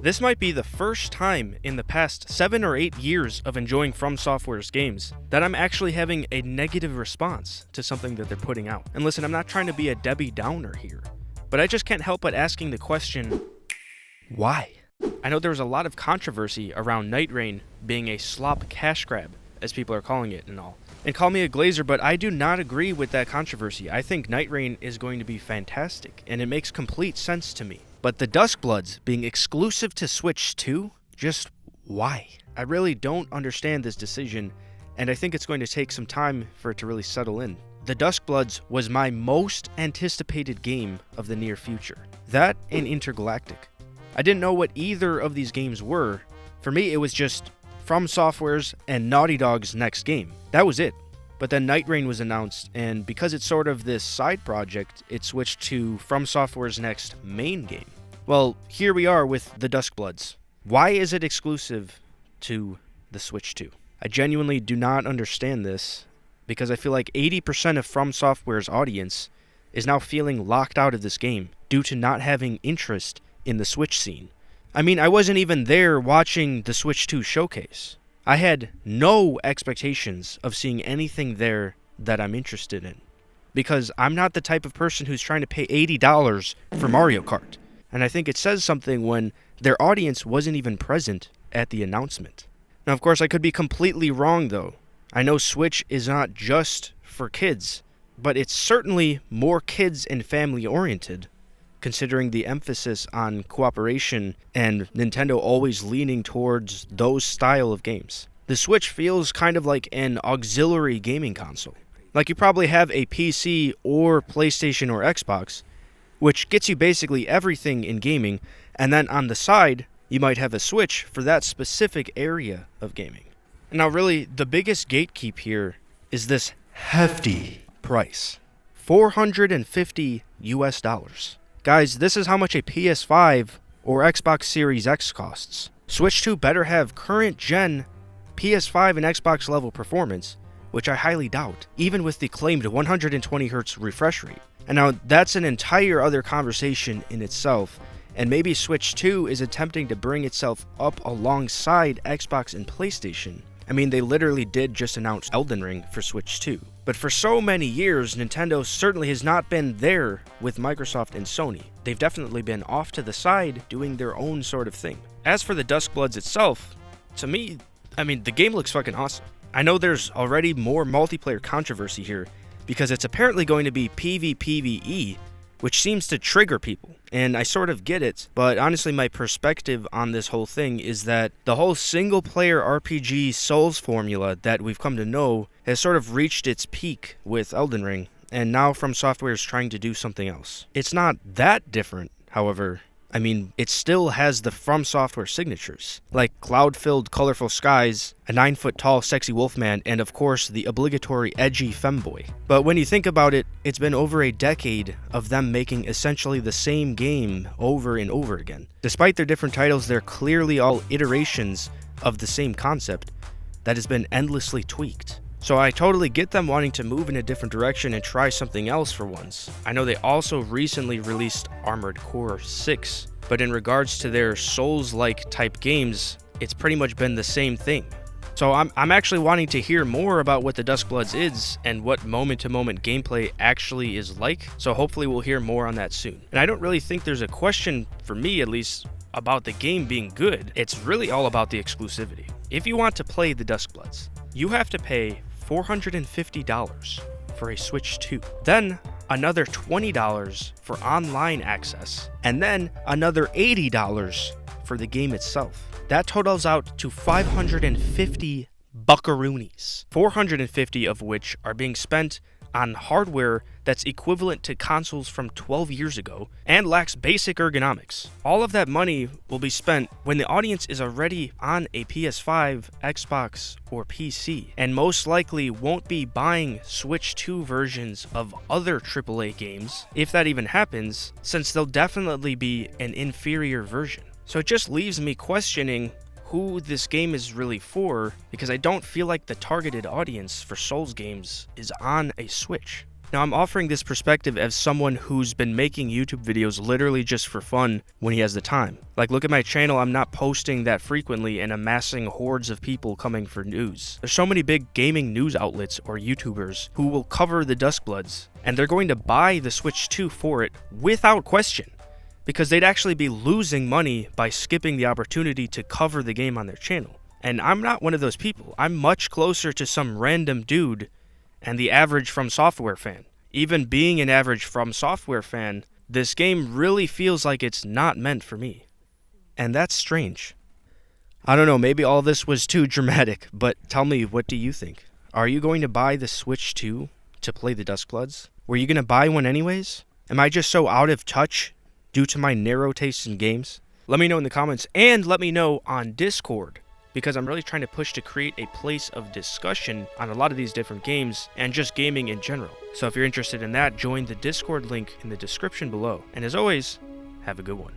This might be the first time in the past 7 or 8 years of enjoying FromSoftware's games that I'm actually having a negative response to something that they're putting out. And listen, I'm not trying to be a Debbie Downer here, but I just can't help but asking the question, why? I know there was a lot of controversy around Night Rain being a slop cash grab, as people are calling it and all. And call me a glazer, but I do not agree with that controversy. I think Night Rain is going to be fantastic, and it makes complete sense to me. But the Duskbloods being exclusive to Switch 2? Just why? I really don't understand this decision, and I think it's going to take some time for it to really settle in. The Duskbloods was my most anticipated game of the near future. That and Intergalactic. I didn't know what either of these games were. For me, it was just FromSoftware's and Naughty Dog's next game. That was it. But then Night Rain was announced, and because it's sort of this side project, it switched to FromSoftware's next main game. Well, here we are with the Duskbloods. Why is it exclusive to the Switch 2? I genuinely do not understand this, because I feel like 80% of FromSoftware's audience is now feeling locked out of this game due to not having interest in the Switch scene. I mean, I wasn't even there watching the Switch 2 showcase. I had no expectations of seeing anything there that I'm interested in, because I'm not the type of person who's trying to pay $80 for Mario Kart, and I think it says something when their audience wasn't even present at the announcement. Now, of course, I could be completely wrong, though. I know Switch is not just for kids, but it's certainly more kids and family-oriented, considering the emphasis on cooperation and Nintendo always leaning towards those style of games. The Switch feels kind of like an auxiliary gaming console. Like you probably have a PC or PlayStation or Xbox, which gets you basically everything in gaming, and then on the side, you might have a Switch for that specific area of gaming. Now really, the biggest gatekeep here is this hefty price. $450 US. Guys, this is how much a PS5 or Xbox Series X costs. Switch 2 better have current gen PS5 and Xbox level performance, which I highly doubt, even with the claimed 120Hz refresh rate. And now that's an entire other conversation in itself, and maybe Switch 2 is attempting to bring itself up alongside Xbox and PlayStation. I mean, they literally did just announce eldenring for Switch 2. But for so many years, Nintendo certainly has not been there with Microsoft and Sony. They've definitely been off to the side doing their own sort of thing. As for the Duskbloods itself, to me, I mean, the game looks fucking awesome. I know there's already more multiplayer controversy here because it's apparently going to be PvPvE, which seems to trigger people, and I sort of get it, but honestly my perspective on this whole thing is that the whole single-player RPG Souls formula that we've come to know has sort of reached its peak with Elden Ring, and now FromSoftware is trying to do something else. It's not that different, however. I mean, it still has the FromSoftware signatures, like cloud-filled colorful skies, a 9-foot-tall sexy wolfman, and of course the obligatory edgy femboy. But when you think about it, it's been over a decade of them making essentially the same game over and over again. Despite their different titles, they're clearly all iterations of the same concept that has been endlessly tweaked. So I totally get them wanting to move in a different direction and try something else for once. I know they also recently released Armored Core 6, but in regards to their Souls-like type games, it's pretty much been the same thing. So I'm actually wanting to hear more about what the Duskbloods is and what moment-to-moment gameplay actually is like, so hopefully we'll hear more on that soon. And I don't really think there's a question, for me at least, about the game being good. It's really all about the exclusivity. If you want to play the Duskbloods, you have to pay $450 for a Switch 2, then another $20 for online access, and then another $80 for the game itself. That totals out to 550 buckaroonies, 450 of which are being spent on hardware that's equivalent to consoles from 12 years ago and lacks basic ergonomics. All of that money will be spent when the audience is already on a PS5, Xbox, or PC, and most likely won't be buying Switch 2 versions of other AAA games, if that even happens, since they'll definitely be an inferior version. So it just leaves me questioning who this game is really for, because I don't feel like the targeted audience for Souls games is on a Switch. Now, I'm offering this perspective as someone who's been making YouTube videos literally just for fun when he has the time. Like, look at my channel, I'm not posting that frequently and amassing hordes of people coming for news. There's so many big gaming news outlets or YouTubers who will cover the Duskbloods, and they're going to buy the Switch 2 for it without question, because they'd actually be losing money by skipping the opportunity to cover the game on their channel. And I'm not one of those people. I'm much closer to some random dude and the average FromSoftware fan. Even being an average FromSoftware fan, this game really feels like it's not meant for me. And that's strange. I don't know, maybe all this was too dramatic, but tell me, what do you think? Are you going to buy the Switch 2 to play the Duskbloods? Were you going to buy one anyways? Am I just so out of touch due to my narrow taste in games? Let me know in the comments, and let me know on Discord, because I'm really trying to push to create a place of discussion on a lot of these different games and just gaming in general. So if you're interested in that, join the Discord link in the description below. And as always, have a good one.